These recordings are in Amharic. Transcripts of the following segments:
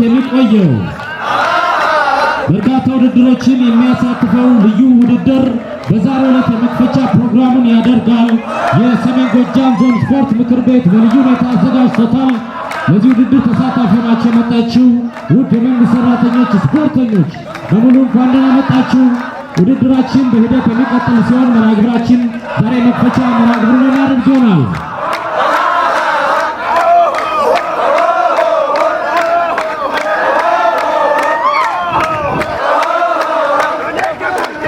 የሚቆየው በርካታ ውድድሮችን የሚያሳትፈው ልዩ ውድድር በዛሬው ዕለት የመክፈቻ ፕሮግራሙን ያደርጋል። የሰሜን ጎጃም ዞን ስፖርት ምክር ቤት በልዩ ሁኔታ አዘጋጅቶታል። ለዚህ ውድድር ተሳታፊ ናችሁ የመጣችሁ ውድ የመንግስት ሰራተኞች፣ ስፖርተኞች በሙሉ እንኳን ደህና መጣችሁ። ውድድራችን በሂደት የሚቀጥል ሲሆን መርሃ ግብራችን ዛሬ መክፈቻ መርሃ ግብሩን እናደርግ ይሆናል።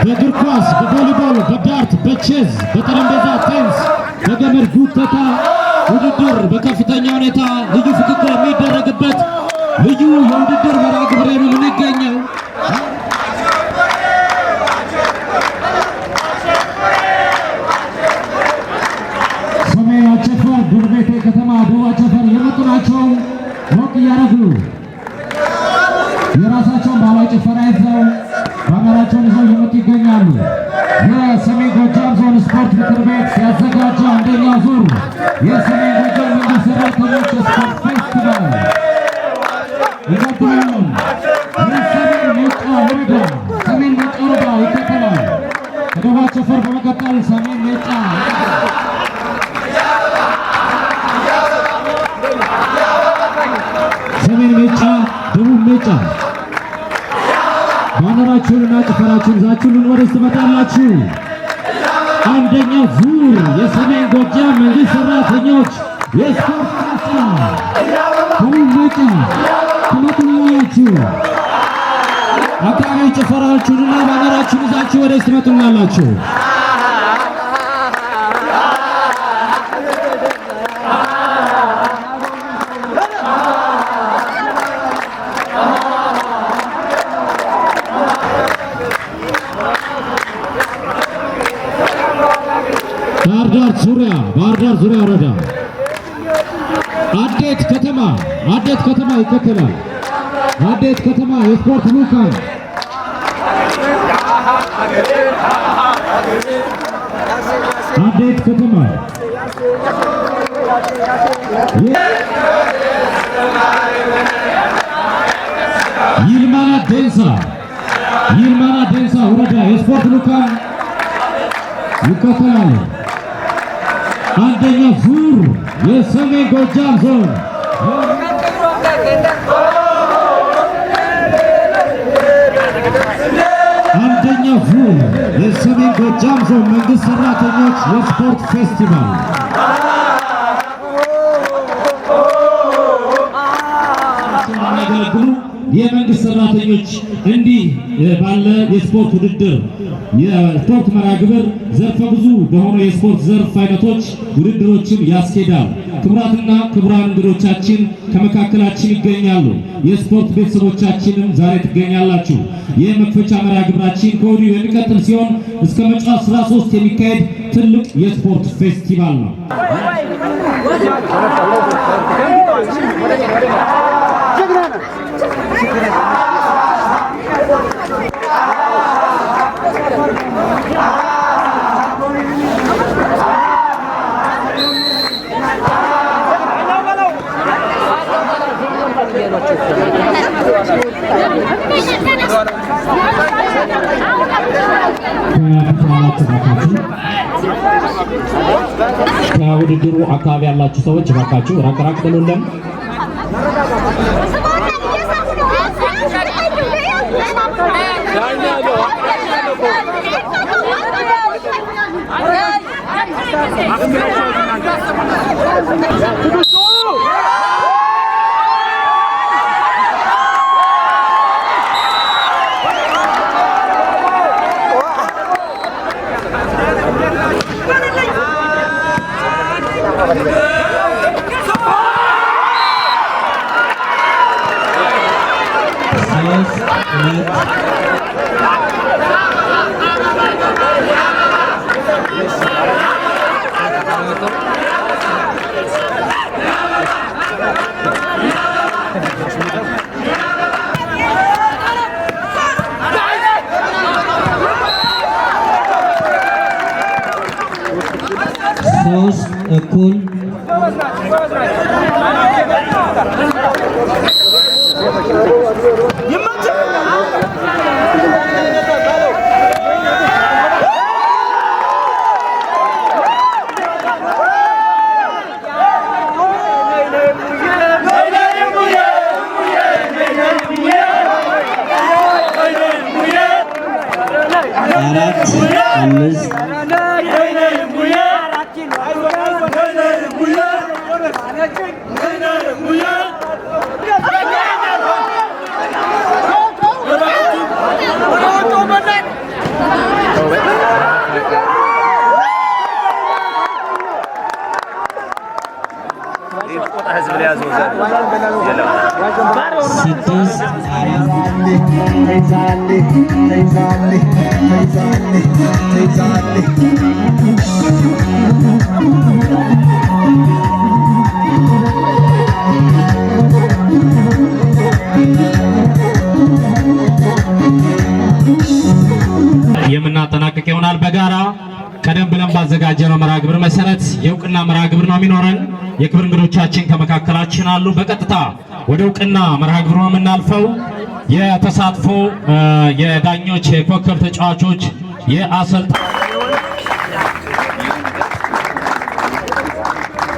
በእግር ኳስ፣ በቮሊቦል፣ በዳርት፣ በቼዝ፣ በጠረጴዛ ቴኒስ፣ በገመድ ጉተታ ውድድር በከፍተኛ ሁኔታ ልዩ ፍክክር የሚደረግበት ልዩ የውድድር መርሃ ግብር ነው የምንገኘው። ሰሜን አቸፈር፣ ዱርቤቴ ከተማ፣ ደቡብ አቸፈር የመጡ ናቸው። ሞቅ እያደረጉ የራሳቸውን ባህላዊ ጭፈራ ይዘው ባነራቸውን ይዘው እየመጡ ይገኛሉ። የሰሜን ጎጃም ዞን ስፖርት ምክር ቤት ያዘጋጀው አንደኛ ዙር የሰሜን ጎጃም መንግስት ሰራተኞች ስፖርት ፌስቲቫል ይቀጥላል። የሰሜን ሜጫ ወረዳ ይከተላል። ከደቡብ አቸፈር በመቀጠል ሰሜን ሜጫ ደቡብ ሜጫ ባነራችሁንና ጭፈራችሁን ይዛችሁልን ወደዚህ ትመጣላችሁ። አንደኛው ዙር የሰሜን ጎጃም መንግስት ሰራተኞች የስፖርት ፌስቲቫል ደቡብ ሜጫ ትመጡላላችሁ። አካባቢ ጭፈራችሁንና ባነራችሁን ይዛችሁ ወደዚህ ትመጡላላችሁ። ባህር ዳር ዙሪያ ወረዳ አዴት ከተማ ይከተላል። አዴት ከተማ የስፖርት ልኡካን አዴት ከተማ ይልማና ዴንሳ ወረዳ የስፖርት ልኡካን ይከተላል። አንደኛ ዙር የሰሜን ጎጃም ዞን መንግስት ሰራተኞች የስፖርት ፌስቲቫል የሚያገለግሉ የመንግስት ሰራተኞች እንዲህ ባለ የስፖርት ውድድር የስፖርት መርሃ ግብር ዘርፈ ብዙ በሆነ የስፖርት ዘርፍ አይነቶች ውድድሮችን ያስኬዳል። ክቡራትና ክቡራን እንግዶቻችን ከመካከላችን ይገኛሉ። የስፖርት ቤተሰቦቻችንም ዛሬ ትገኛላችሁ። የመክፈቻ መርሃ ግብራችን ከወዲሁ የሚቀጥል ሲሆን እስከ መጪው 13 የሚካሄድ ትልቅ የስፖርት ፌስቲቫል ነው። ከውድድሩ አካባቢ ያላችሁ ሰዎች እባካችሁ ራቅ ራቅ ብሉልን። እኩል አራት አምስት የምናጠናቀቅ ይሆናል። በጋራ ቀደም ብለን ባዘጋጀነው መርሃ ግብር መሰረት የእውቅና መርሃ ግብር ነው የሚኖረን። የክብር እንግዶቻችን ከመካከላችን አሉ። በቀጥታ ወደ እውቅና መርሃ ግብሩ ነው የምናልፈው። የተሳትፎ የዳኞች፣ የኮከብ ተጫዋቾች፣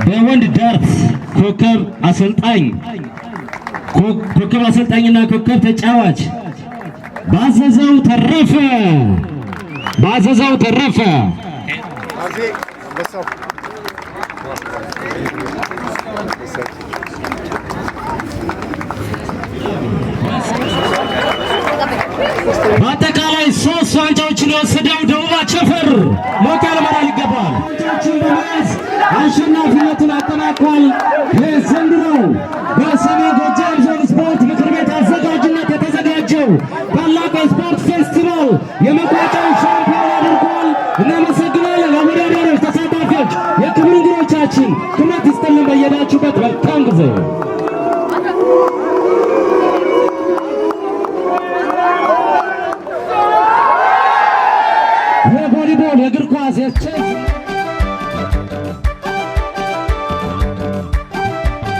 በወንድ ዳርት ኮከብ አሰልጣኝና ኮከብ ተጫዋች ባዘዘው ተረፈ በአጠቃላይ 3 ዋንጫዎችን የወሰደው ደቡብ አቸፈር ሞቅ ያለ ሞራል ይገባል። ዋንጫዎችን በመያዝ አሸናፊነቱን አጠናቋል። የዘንድሮው በሰሜን ጎጃም ዞን ስፖርት ምክር ቤት አዘጋጅነት የተዘጋጀው ታላቁ የስፖርት ፌስቲቫል የመቋጫው ሻምፒዮን አድርጓል። እናመሰግናለን። አወዳዳሪዎች፣ ተሳታፊዎች፣ የክብር እንግዶቻችን ክብረት ይስጥልን። በየዳችሁበት መልካም ጊዜ። የቮሊቦል፣ የእግር ኳስ፣ የቼስ